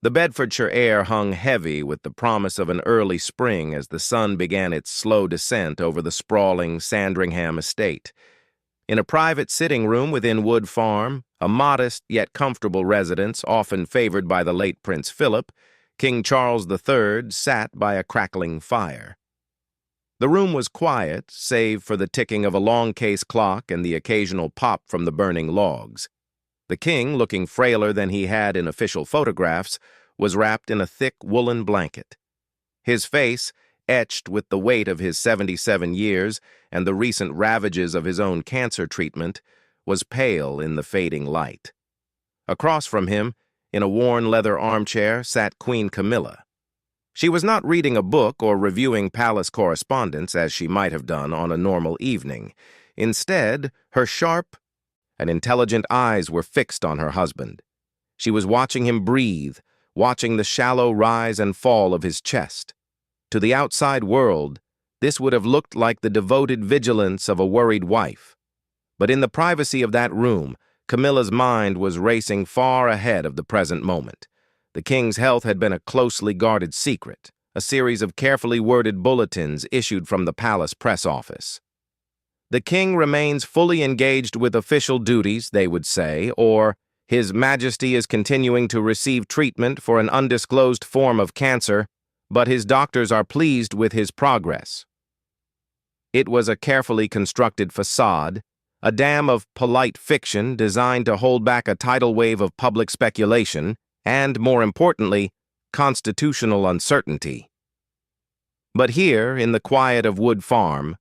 The Bedfordshire air hung heavy with the promise of an early spring as the sun began its slow descent over the sprawling Sandringham estate. In a private sitting room within Wood Farm, a modest yet comfortable residence often favored by the late Prince Philip, King Charles III sat by a crackling fire. The room was quiet, save for the ticking of a long-case clock and the occasional pop from the burning logs. The king, looking frailer than he had in official photographs, was wrapped in a thick woolen blanket. His face, etched with the weight of his 77 years and the recent ravages of his own cancer treatment, was pale in the fading light. Across from him, in a worn leather armchair, sat Queen Camilla. She was not reading a book or reviewing palace correspondence as she might have done on a normal evening. Instead, her sharp and intelligent eyes were fixed on her husband. She was watching him breathe, watching the shallow rise and fall of his chest. To the outside world, this would have looked like the devoted vigilance of a worried wife. But in the privacy of that room, Camilla's mind was racing far ahead of the present moment. The king's health had been a closely guarded secret, a series of carefully worded bulletins issued from the palace press office. The king remains fully engaged with official duties, they would say, or His Majesty is continuing to receive treatment for an undisclosed form of cancer, but his doctors are pleased with his progress. It was a carefully constructed facade, a dam of polite fiction designed to hold back a tidal wave of public speculation and, more importantly, constitutional uncertainty. But here, in the quiet of Wood Farm,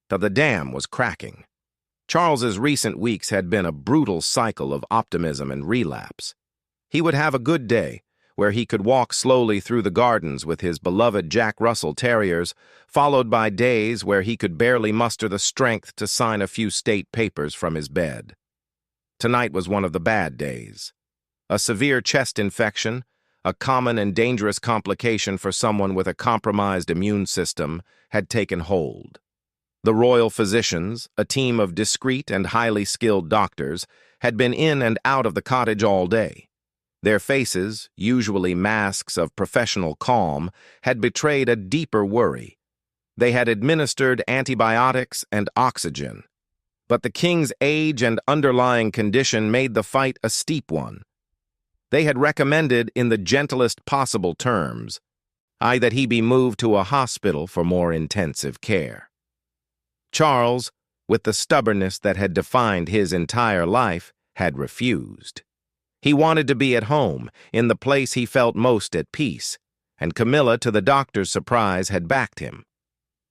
the dam was cracking. Charles's recent weeks had been a brutal cycle of optimism and relapse. He would have a good day, where he could walk slowly through the gardens with his beloved Jack Russell Terriers, followed by days where he could barely muster the strength to sign a few state papers from his bed. Tonight was one of the bad days. A severe chest infection, a common and dangerous complication for someone with a compromised immune system, had taken hold. The royal physicians, a team of discreet and highly skilled doctors, had been in and out of the cottage all day. Their faces, usually masks of professional calm, had betrayed a deeper worry. They had administered antibiotics and oxygen. But the king's age and underlying condition made the fight a steep one. They had recommended in the gentlest possible terms, that he be moved to a hospital for more intensive care. Charles, with the stubbornness that had defined his entire life, had refused. He wanted to be at home, in the place he felt most at peace, and Camilla, to the doctor's surprise, had backed him.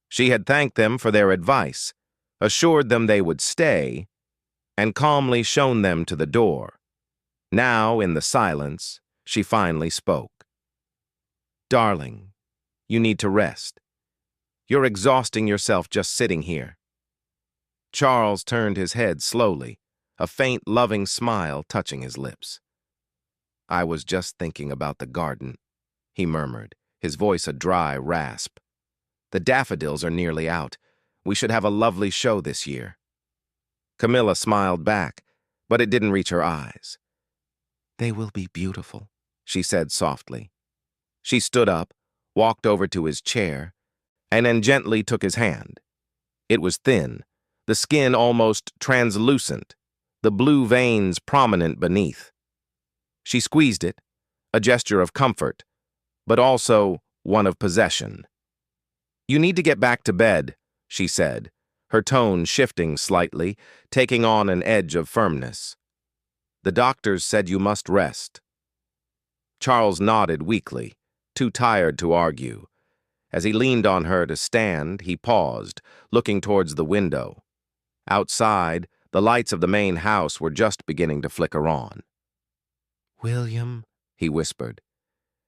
She had thanked them for their advice, assured them they would stay, and calmly shown them to the door. Now, in the silence, she finally spoke. "Darling, you need to rest. You're exhausting yourself just sitting here." Charles turned his head slowly, a faint, loving smile touching his lips. "I was just thinking about the garden," he murmured, his voice a dry rasp. "The daffodils are nearly out. We should have a lovely show this year." Camilla smiled back, but it didn't reach her eyes. "They will be beautiful," she said softly. She stood up, walked over to his chair, and then gently took his hand. It was thin, the skin almost translucent, the blue veins prominent beneath. She squeezed it, a gesture of comfort, but also one of possession. "You need to get back to bed," she said, her tone shifting slightly, taking on an edge of firmness. "The doctors said you must rest." Charles nodded weakly, too tired to argue. As he leaned on her to stand, he paused, looking towards the window. Outside, the lights of the main house were just beginning to flicker on. "William," he whispered,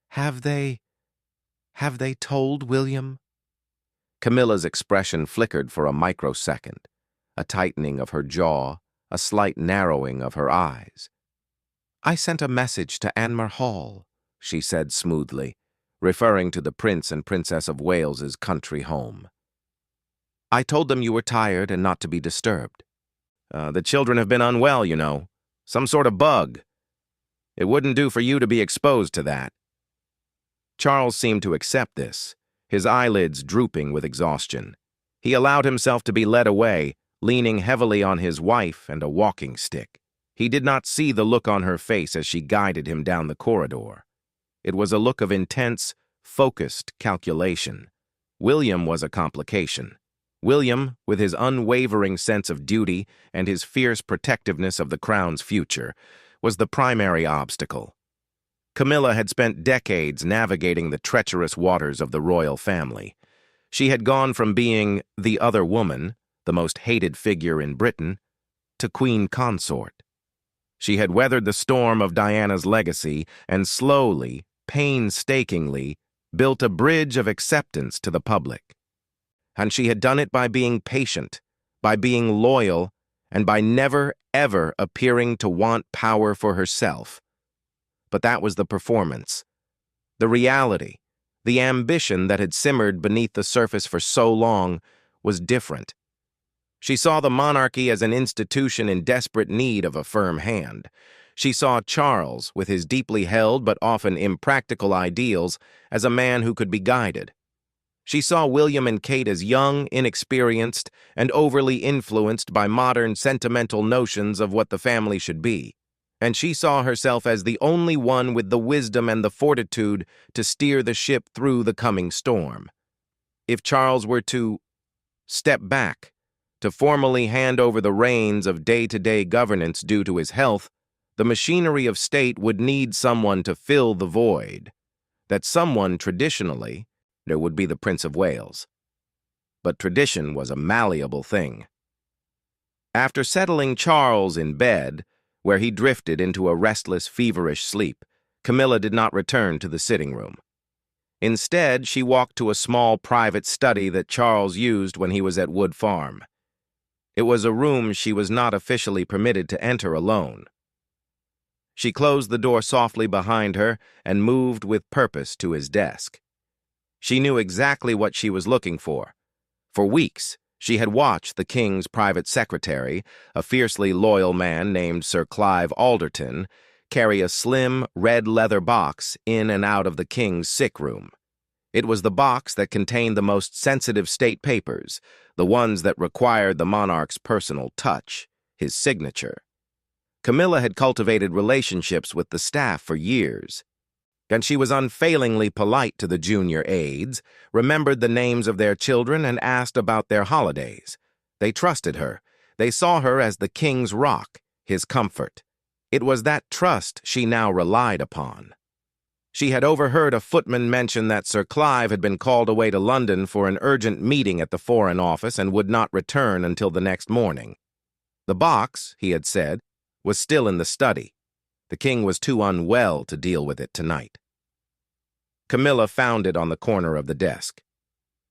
Have they told William?" Camilla's expression flickered for a microsecond, a tightening of her jaw, a slight narrowing of her eyes. "I sent a message to Anmer Hall," she said smoothly, referring to the Prince and Princess of Wales's country home. "I told them you were tired and not to be disturbed. The children have been unwell, you know. Some sort of bug. It wouldn't do for you to be exposed to that." Charles seemed to accept this, his eyelids drooping with exhaustion. He allowed himself to be led away, leaning heavily on his wife and a walking stick. He did not see the look on her face as she guided him down the corridor. It was a look of intense, focused calculation. William was a complication. William, with his unwavering sense of duty and his fierce protectiveness of the crown's future, was the primary obstacle. Camilla had spent decades navigating the treacherous waters of the royal family. She had gone from being the other woman, the most hated figure in Britain, to queen consort. She had weathered the storm of Diana's legacy and slowly, painstakingly, built a bridge of acceptance to the public. And she had done it by being patient, by being loyal, and by never, ever appearing to want power for herself. But that was the performance. The reality, the ambition that had simmered beneath the surface for so long, was different. She saw the monarchy as an institution in desperate need of a firm hand. She saw Charles, with his deeply held but often impractical ideals, as a man who could be guided. She saw William and Kate as young, inexperienced, and overly influenced by modern sentimental notions of what the family should be. And she saw herself as the only one with the wisdom and the fortitude to steer the ship through the coming storm. If Charles were to step back, to formally hand over the reins of day-to-day governance due to his health, the machinery of state would need someone to fill the void. That someone, traditionally, there would be the Prince of Wales. But tradition was a malleable thing. After settling Charles in bed, where he drifted into a restless, feverish sleep, Camilla did not return to the sitting room. Instead, she walked to a small private study that Charles used when he was at Wood Farm. It was a room she was not officially permitted to enter alone. She closed the door softly behind her and moved with purpose to his desk. She knew exactly what she was looking for. For weeks, she had watched the king's private secretary, a fiercely loyal man named Sir Clive Alderton, carry a slim, red leather box in and out of the king's sick room. It was the box that contained the most sensitive state papers, the ones that required the monarch's personal touch, his signature. Camilla had cultivated relationships with the staff for years, and she was unfailingly polite to the junior aides, remembered the names of their children, and asked about their holidays. They trusted her. They saw her as the king's rock, his comfort. It was that trust she now relied upon. She had overheard a footman mention that Sir Clive had been called away to London for an urgent meeting at the Foreign Office and would not return until the next morning. The box, he had said, was still in the study. The king was too unwell to deal with it tonight. Camilla found it on the corner of the desk.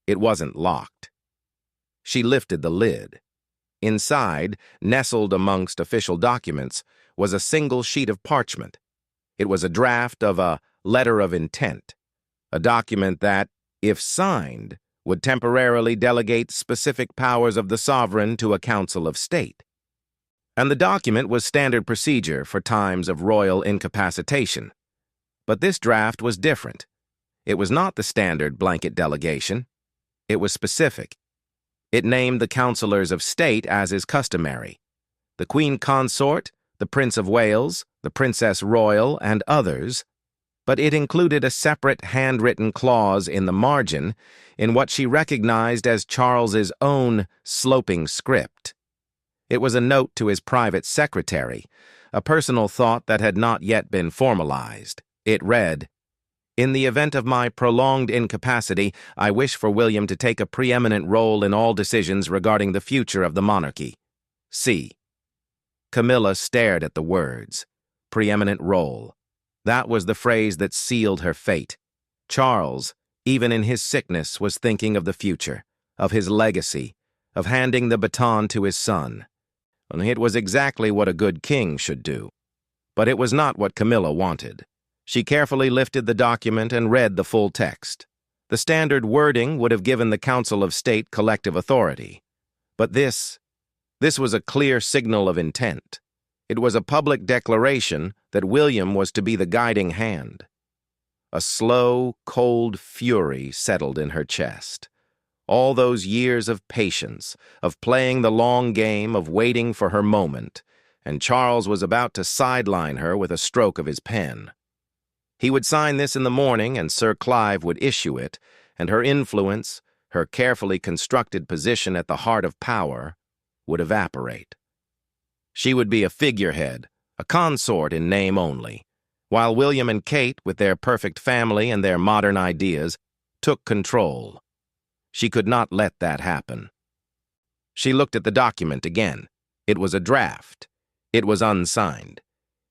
It wasn't locked. She lifted the lid. Inside, nestled amongst official documents, was a single sheet of parchment. It was a draft of a letter of intent, a document that, if signed, would temporarily delegate specific powers of the sovereign to a council of state. And the document was standard procedure for times of royal incapacitation. But this draft was different. It was not the standard blanket delegation. It was specific. It named the councillors of state as is customary: the Queen Consort, the Prince of Wales, the Princess Royal, and others, but it included a separate handwritten clause in the margin in what she recognized as Charles's own sloping script. It was a note to his private secretary, a personal thought that had not yet been formalized. It read, "In the event of my prolonged incapacity, I wish for William to take a preeminent role in all decisions regarding the future of the monarchy. C." Camilla stared at the words. Preeminent role. That was the phrase that sealed her fate. Charles, even in his sickness, was thinking of the future, of his legacy, of handing the baton to his son. And it was exactly what a good king should do. But it was not what Camilla wanted. She carefully lifted the document and read the full text. The standard wording would have given the Council of State collective authority. But this was a clear signal of intent. It was a public declaration that William was to be the guiding hand. A slow, cold fury settled in her chest. All those years of patience, of playing the long game, of waiting for her moment, and Charles was about to sideline her with a stroke of his pen. He would sign this in the morning, and Sir Clive would issue it, and her influence, her carefully constructed position at the heart of power, would evaporate. She would be a figurehead, a consort in name only, while William and Kate, with their perfect family and their modern ideas, took control. She could not let that happen. She looked at the document again. It was a draft. It was unsigned.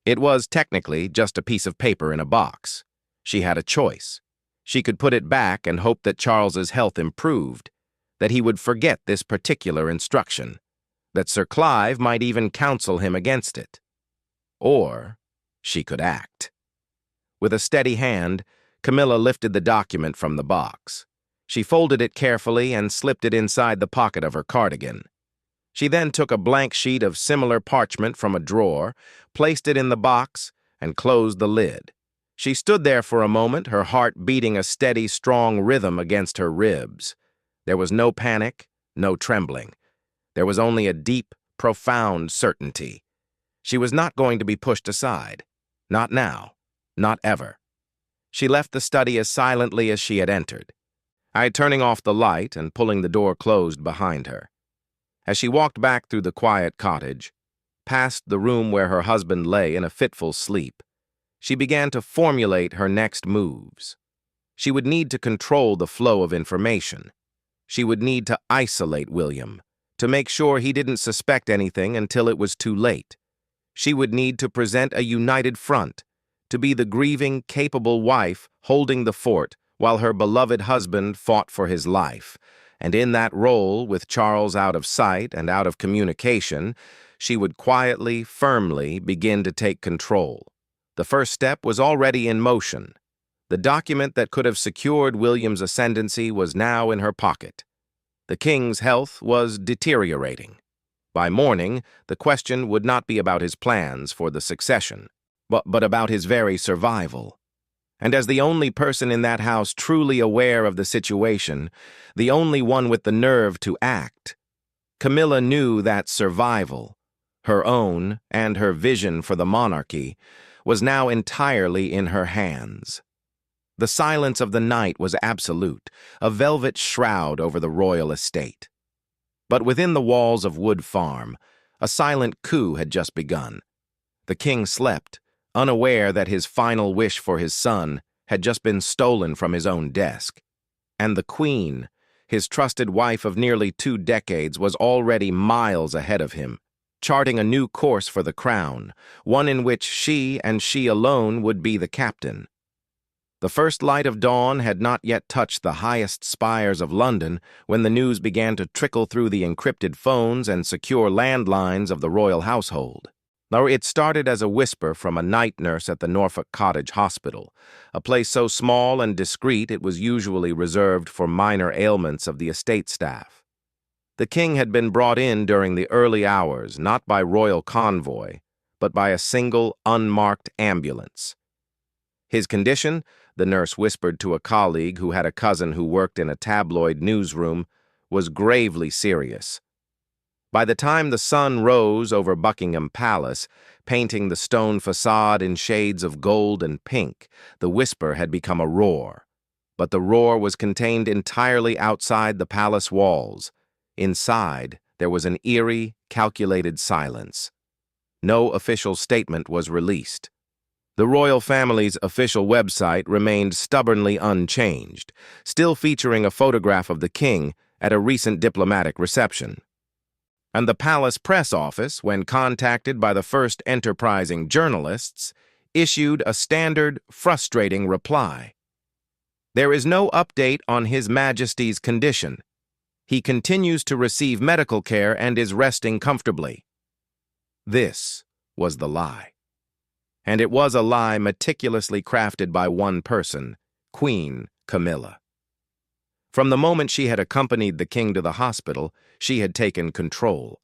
It was technically just a piece of paper in a box. She had a choice. She could put it back and hope that Charles's health improved, that he would forget this particular instruction, that Sir Clive might even counsel him against it. Or she could act. With a steady hand, Camilla lifted the document from the box. She folded it carefully and slipped it inside the pocket of her cardigan. She then took a blank sheet of similar parchment from a drawer, placed it in the box, and closed the lid. She stood there for a moment, her heart beating a steady, strong rhythm against her ribs. There was no panic, no trembling. There was only a deep, profound certainty. She was not going to be pushed aside. Not now. Not ever. She left the study as silently as she had entered, turning off the light and pulling the door closed behind her. As she walked back through the quiet cottage, past the room where her husband lay in a fitful sleep, she began to formulate her next moves. She would need to control the flow of information. She would need to isolate William, to make sure he didn't suspect anything until it was too late. She would need to present a united front, to be the grieving, capable wife holding the fort while her beloved husband fought for his life. And in that role, with Charles out of sight and out of communication, she would quietly, firmly begin to take control. The first step was already in motion. The document that could have secured William's ascendancy was now in her pocket. The king's health was deteriorating. By morning, the question would not be about his plans for the succession, but about his very survival. And as the only person in that house truly aware of the situation, the only one with the nerve to act, Camilla knew that survival, her own and her vision for the monarchy, was now entirely in her hands. The silence of the night was absolute, a velvet shroud over the royal estate. But within the walls of Wood Farm, a silent coup had just begun. The king slept, unaware that his final wish for his son had just been stolen from his own desk. And the queen, his trusted wife of nearly 2 decades, was already miles ahead of him, charting a new course for the crown, one in which she and she alone would be the captain. The first light of dawn had not yet touched the highest spires of London when the news began to trickle through the encrypted phones and secure landlines of the royal household. Though it started as a whisper from a night nurse at the Norfolk Cottage Hospital, a place so small and discreet it was usually reserved for minor ailments of the estate staff. The king had been brought in during the early hours, not by royal convoy, but by a single, unmarked ambulance. His condition, the nurse whispered to a colleague who had a cousin who worked in a tabloid newsroom, was gravely serious. By the time the sun rose over Buckingham Palace, painting the stone facade in shades of gold and pink, the whisper had become a roar. But the roar was contained entirely outside the palace walls. Inside, there was an eerie, calculated silence. No official statement was released. The royal family's official website remained stubbornly unchanged, still featuring a photograph of the king at a recent diplomatic reception. And the palace press office, when contacted by the first enterprising journalists, issued a standard, frustrating reply. There is no update on His Majesty's condition. He continues to receive medical care and is resting comfortably. This was the lie. And it was a lie meticulously crafted by one person, Queen Camilla. From the moment she had accompanied the king to the hospital, she had taken control.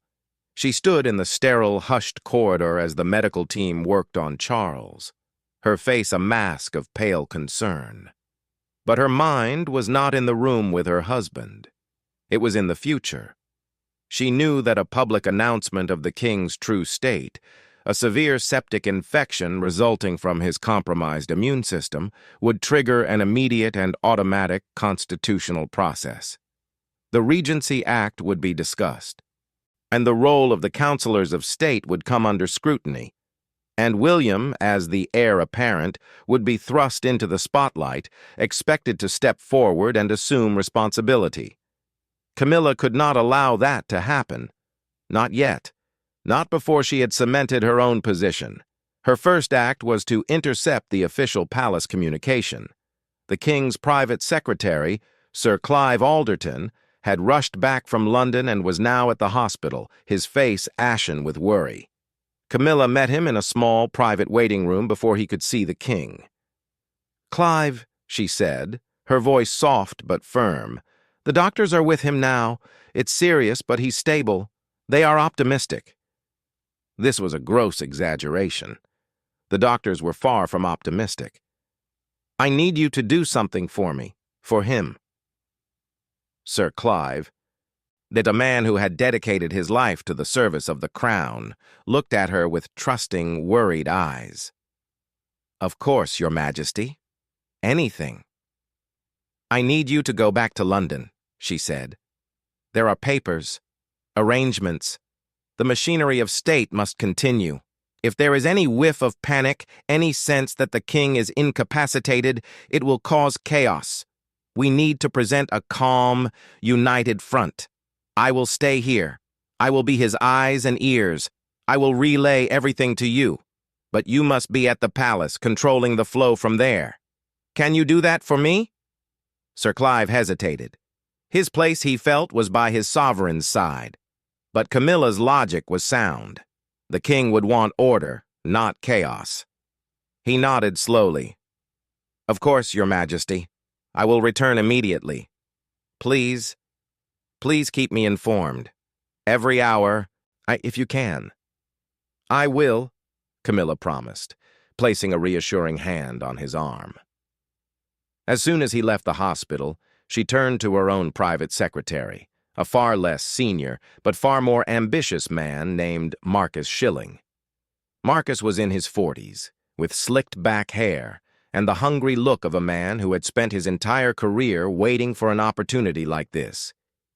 She stood in the sterile, hushed corridor as the medical team worked on Charles. her face a mask of pale concern. But her mind was not in the room with her husband. It was in the future. She knew that a public announcement of the king's true state, a severe septic infection resulting from his compromised immune system, would trigger an immediate and automatic constitutional process. The Regency Act would be discussed, and the role of the counselors of state would come under scrutiny, and William, as the heir apparent, would be thrust into the spotlight, expected to step forward and assume responsibility. Camilla could not allow that to happen. Not yet. Not before she had cemented her own position. Her first act was to intercept the official palace communication. The king's private secretary, Sir Clive Alderton, had rushed back from London and was now at the hospital, his face ashen with worry. Camilla met him in a small, private waiting room before he could see the king. "Clive," she said, her voice soft but firm, "the doctors are with him now. It's serious, but he's stable. They are optimistic." This was a gross exaggeration. The doctors were far from optimistic. "I need you to do something for me, for him." Sir Clive, that a man who had dedicated his life to the service of the crown, looked at her with trusting, worried eyes. "Of course, Your Majesty. Anything." "I need you to go back to London," she said. "There are papers, arrangements. The machinery of state must continue. If there is any whiff of panic, any sense that the king is incapacitated, it will cause chaos. We need to present a calm, united front. I will stay here. I will be his eyes and ears. I will relay everything to you. But you must be at the palace, controlling the flow from there. Can you do that for me?" Sir Clive hesitated. His place, he felt, was by his sovereign's side. But Camilla's logic was sound. The king would want order, not chaos. He nodded slowly. "Of course, Your Majesty. I will return immediately. Please keep me informed. Every hour, if you can." "I will," Camilla promised, placing a reassuring hand on his arm. As soon as he left the hospital, she turned to her own private secretary, a far less senior but far more ambitious man named Marcus Schilling. Marcus was in his 40s, with slicked back hair, and the hungry look of a man who had spent his entire career waiting for an opportunity like this.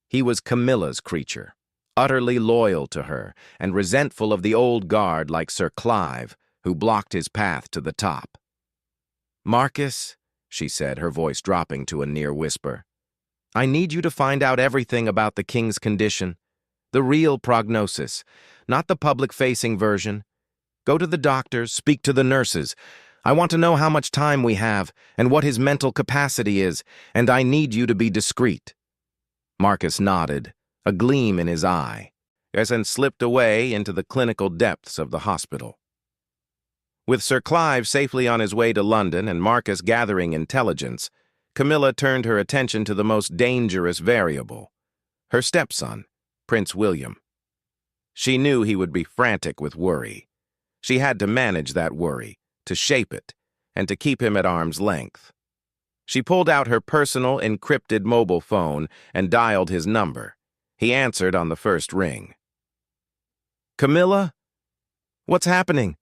He was Camilla's creature, utterly loyal to her and resentful of the old guard like Sir Clive, who blocked his path to the top. "Marcus," she said, her voice dropping to a near whisper, "I need you to find out everything about the king's condition, the real prognosis, not the public-facing version. Go to the doctors, speak to the nurses. I want to know how much time we have and what his mental capacity is, and I need you to be discreet." Marcus nodded, a gleam in his eye, and slipped away into the clinical depths of the hospital. With Sir Clive safely on his way to London and Marcus gathering intelligence, Camilla turned her attention to the most dangerous variable, her stepson, Prince William. She knew he would be frantic with worry. She had to manage that worry, to shape it, and to keep him at arm's length. She pulled out her personal encrypted mobile phone and dialed his number. He answered on the first ring. "Camilla? What's happening?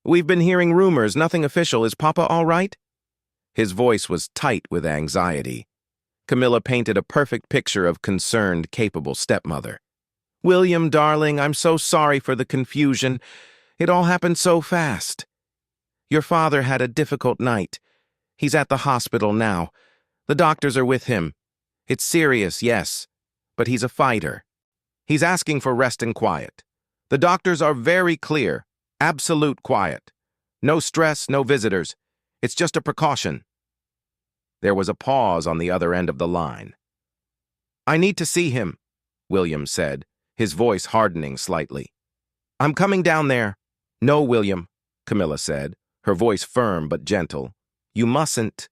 We've been hearing rumors, nothing official. Is Papa all right?" His voice was tight with anxiety. Camilla painted a perfect picture of concerned, capable stepmother. "William, darling, I'm so sorry for the confusion. It all happened so fast. Your father had a difficult night. He's at the hospital now. The doctors are with him. It's serious, yes, but he's a fighter. He's asking for rest and quiet. The doctors are very clear, absolute quiet. No stress, no visitors. It's just a precaution." There was a pause on the other end of the line. "I need to see him," William said, his voice hardening slightly. "I'm coming down there." "No, William," Camilla said, her voice firm but gentle. "You mustn't.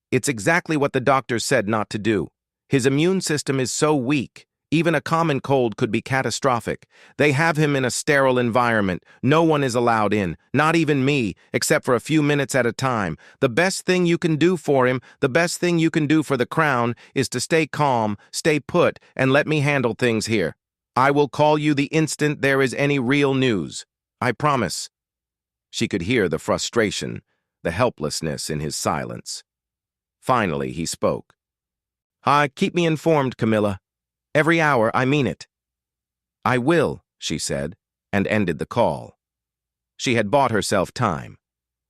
It's exactly what the doctors said not to do. His immune system is so weak, Even a common cold could be catastrophic. They have him in a sterile environment. No one is allowed in, not even me, except for a few minutes at a time. The best thing you can do for him, the best thing you can do for the crown, is to stay calm, stay put, and let me handle things here. I will call you the instant there is any real news. I promise." She could hear the frustration, the helplessness in his silence. Finally, he spoke. "Keep me informed, Camilla. Every hour, I mean it." "I will," she said, and ended the call. She had bought herself time.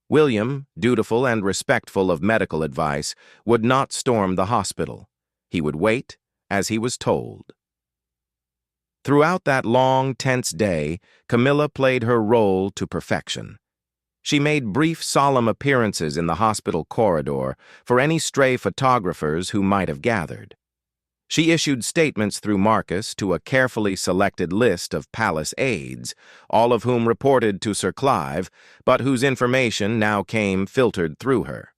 William, dutiful and respectful of medical advice, would not storm the hospital. He would wait, as he was told. Throughout that long, tense day, Camilla played her role to perfection. She made brief, solemn appearances in the hospital corridor for any stray photographers who might have gathered. She issued statements through Marcus to a carefully selected list of palace aides, all of whom reported to Sir Clive, but whose information now came filtered through her.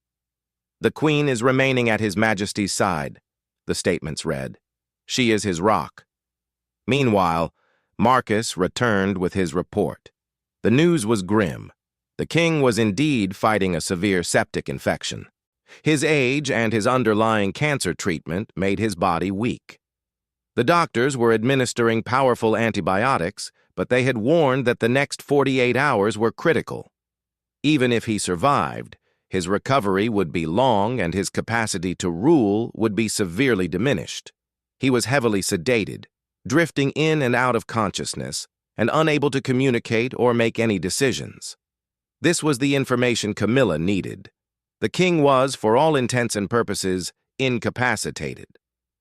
"The Queen is remaining at His Majesty's side," the statements read. "She is his rock." Meanwhile, Marcus returned with his report. The news was grim. The king was indeed fighting a severe septic infection. His age and his underlying cancer treatment made his body weak. The doctors were administering powerful antibiotics, but they had warned that the next 48 hours were critical. Even if he survived, his recovery would be long and his capacity to rule would be severely diminished. He was heavily sedated, drifting in and out of consciousness, and unable to communicate or make any decisions. This was the information Camilla needed. The king was, for all intents and purposes, incapacitated.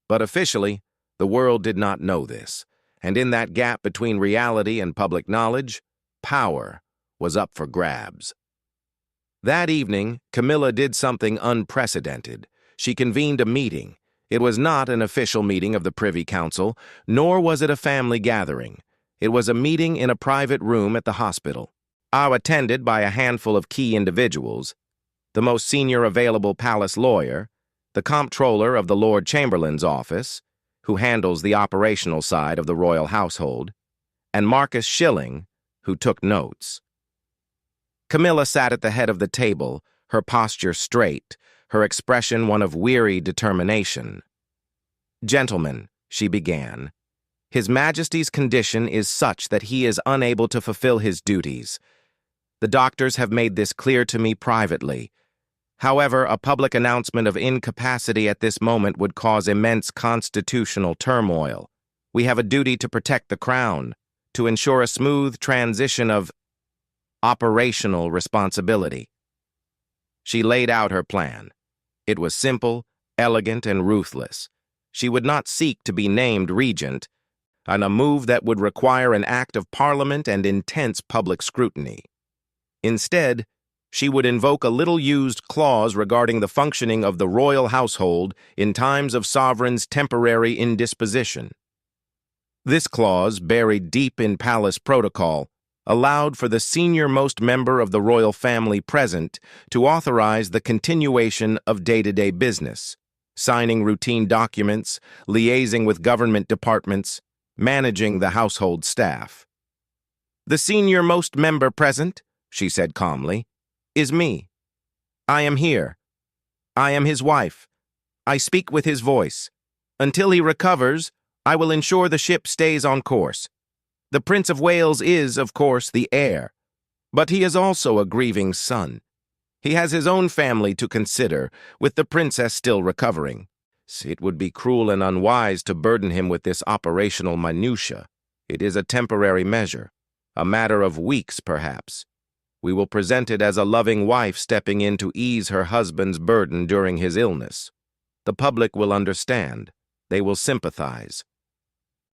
But officially, the world did not know this, and in that gap between reality and public knowledge, power was up for grabs. That evening, Camilla did something unprecedented. She convened a meeting. It was not an official meeting of the Privy Council, nor was it a family gathering. It was a meeting in a private room at the hospital, attended by a handful of key individuals: the most senior available palace lawyer, the comptroller of the Lord Chamberlain's office, who handles the operational side of the royal household, and Marcus Schilling, who took notes. Camilla sat at the head of the table, her posture straight, her expression one of weary determination. "Gentlemen," she began, "His Majesty's condition is such that he is unable to fulfill his duties. The doctors have made this clear to me privately. However, a public announcement of incapacity at this moment would cause immense constitutional turmoil. We have a duty to protect the crown, to ensure a smooth transition of operational responsibility." She laid out her plan. It was simple, elegant, and ruthless. She would not seek to be named regent, and a move that would require an act of Parliament and intense public scrutiny. Instead, she would invoke a little-used clause regarding the functioning of the royal household in times of sovereign's temporary indisposition. This clause, buried deep in palace protocol, allowed for the senior-most member of the royal family present to authorize the continuation of day-to-day business, signing routine documents, liaising with government departments, managing the household staff. "The senior-most member present," she said calmly, "is me. I am here. I am his wife. I speak with his voice. Until he recovers, I will ensure the ship stays on course. The Prince of Wales is, of course, the heir, but he is also a grieving son. He has his own family to consider, with the princess still recovering. It would be cruel and unwise to burden him with this operational minutia. It is a temporary measure, a matter of weeks, perhaps. We will present it as a loving wife stepping in to ease her husband's burden during his illness. The public will understand. They will sympathize.